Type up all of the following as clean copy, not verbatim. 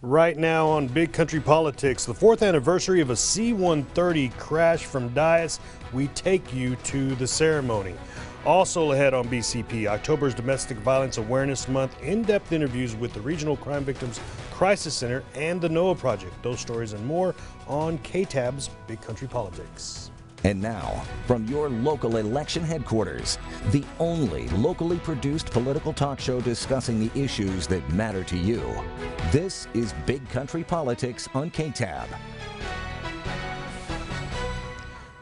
Right now on Big Country Politics, the 4th anniversary of a C-130 crash from Dyess. We take you to the ceremony. Also ahead on BCP, October's Domestic Violence Awareness Month, in-depth interviews with the Regional Crime Victims Crisis Center and the NOAA Project. Those stories and more on KTAB's Big Country Politics. And now, from your local election headquarters, the only locally produced political talk show discussing the issues that matter to you. This is Big Country Politics on KTAB.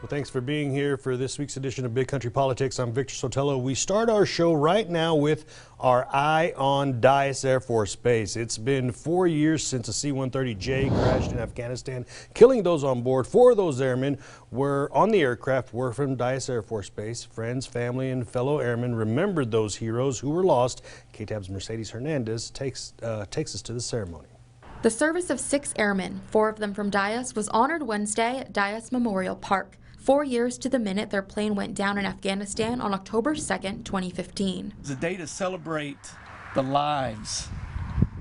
Well, thanks for being here for this week's edition of Big Country Politics. I'm Victor Sotelo. We start our show right now with our eye on Dyess Air Force Base. It's been 4 years since a C-130J crashed in Afghanistan, killing those on board. 4 of those airmen were on the aircraft were from Dyess Air Force Base. Friends, family, and fellow airmen remembered those heroes who were lost. KTAB's Mercedes Hernandez takes us to the ceremony. The service of 6 airmen, 4 of them from Dyess, was honored Wednesday at Dyess Memorial Park. 4 years to the minute their plane went down in Afghanistan on October 2nd, 2015. It's a day to celebrate the lives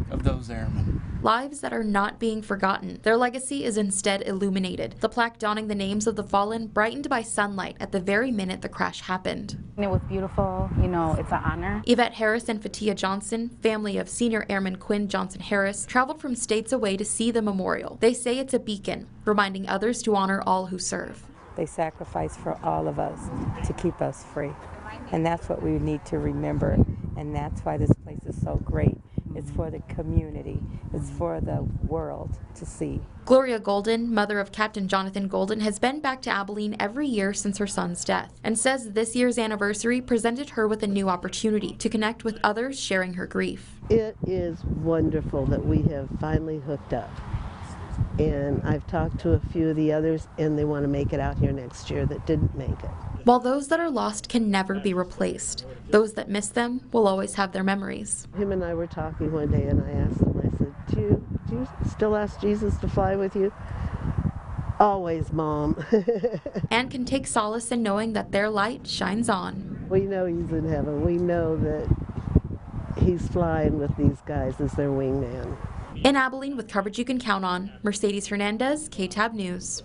of those airmen. Lives that are not being forgotten. Their legacy is instead illuminated. The plaque donning the names of the fallen brightened by sunlight at the very minute the crash happened. It was beautiful, you know, it's an honor. Yvette Harris and Fatia Johnson, family of Senior Airman Quinn Johnson Harris, traveled from states away to see the memorial. They say it's a beacon, reminding others to honor all who serve. They sacrificed for all of us to keep us free. And that's what we need to remember. And that's why this place is so great. It's for the community. It's for the world to see. Gloria Golden, mother of Captain Jonathan Golden, has been back to Abilene every year since her son's death and says this year's anniversary presented her with a new opportunity to connect with others sharing her grief. It is wonderful that we have finally hooked up. And I've talked to a few of the others, and they want to make it out here next year that didn't make it. While those that are lost can never be replaced, those that miss them will always have their memories. Him and I were talking one day, and I asked him, I said, do you still ask Jesus to fly with you? Always, Mom. And can take solace in knowing that their light shines on. We know he's in heaven. We know that he's flying with these guys as their wingman. In Abilene, with coverage you can count on, Mercedes Hernandez, KTAB News.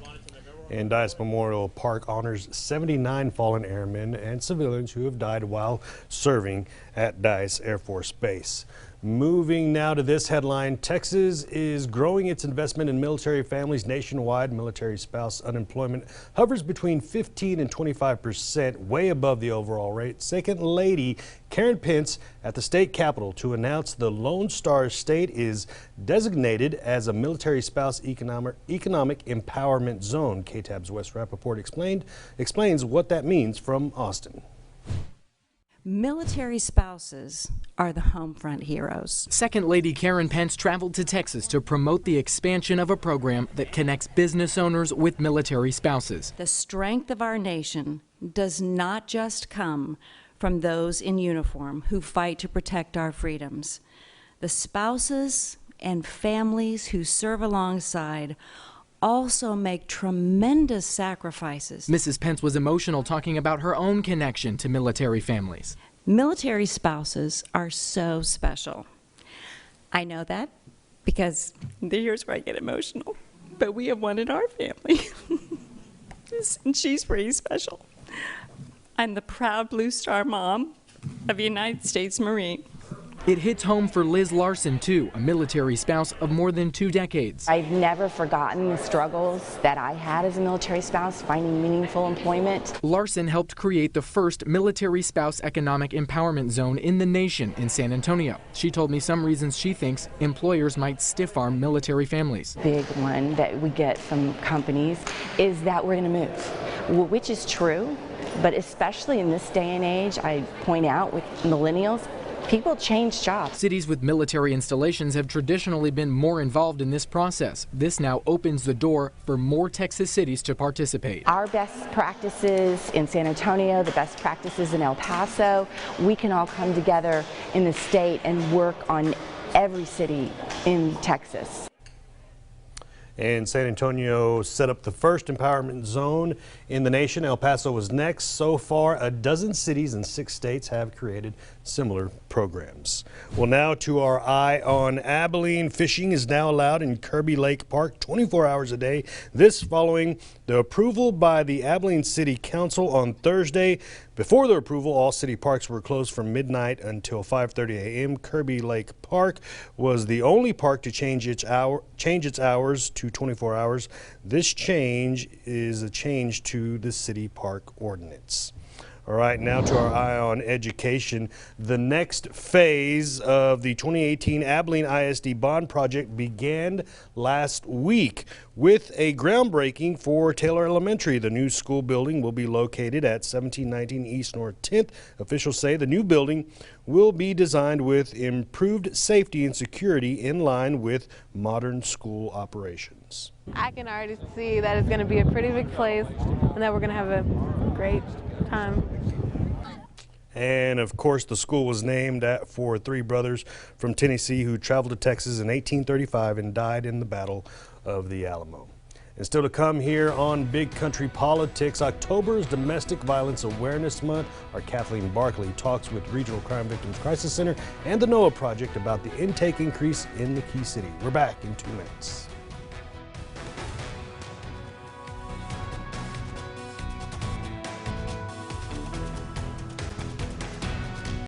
And Dyess Memorial Park honors 79 fallen airmen and civilians who have died while serving at Dyess Air Force Base. Moving now to this headline, Texas is growing its investment in military families nationwide. Military spouse unemployment hovers between 15 and 25%, way above the overall rate. Second Lady Karen Pence at the state capitol to announce the Lone Star State is designated as a military spouse economic empowerment zone. KTAB's Wes Rappaport explains what that means from Austin. Military spouses are the home front heroes. Second Lady Karen Pence traveled to Texas to promote the expansion of a program that connects business owners with military spouses. The strength of our nation does not just come from those in uniform who fight to protect our freedoms. The spouses and families who serve alongside also make tremendous sacrifices. Mrs. Pence was emotional talking about her own connection to military families. Military spouses are so special. I know that because here's where I get emotional. But we have one in our family. And she's pretty special. I'm the proud Blue Star mom of a United States Marine. It hits home for Liz Larson, too, a military spouse of more than 2 decades. I've never forgotten the struggles that I had as a military spouse, finding meaningful employment. Larson helped create the first military spouse economic empowerment zone in the nation in San Antonio. She told me some reasons she thinks employers might stiff-arm military families. Big one that we get from companies is that we're going to move, which is true, but especially in this day and age, I point out with millennials, people change jobs. Cities with military installations have traditionally been more involved in this process. This now opens the door for more Texas cities to participate. Our best practices in San Antonio, the best practices in El Paso, we can all come together in the state and work on every city in Texas. And San Antonio set up the first empowerment zone in the nation. El Paso was next. So far, a dozen cities in 6 states have created similar programs. Well, now to our eye on Abilene. Fishing is now allowed in Kirby Lake Park 24 hours a day. This following the approval by the Abilene City Council on Thursday. Before the approval, all city parks were closed from midnight until 5:30 a.m. Kirby Lake Park was the only park to change its hours to 24 hours. This change is a change to the city park ordinance. All right, now to our eye on education. The next phase of the 2018 Abilene ISD bond project began last week with a groundbreaking for Taylor Elementary. The new school building will be located at 1719 East North 10th. Officials say the new building will be designed with improved safety and security in line with modern school operations. I can already see that it's going to be a pretty big place and that we're going to have a great time. And of course, the school was named for three brothers from Tennessee who traveled to Texas in 1835 and died in the Battle of the Alamo. And still to come here on Big Country Politics, October's Domestic Violence Awareness Month. Our Kathleen Barkley talks with Regional Crime Victims Crisis Center and the NOAA Project about the intake increase in the Key City. We're back in 2 minutes.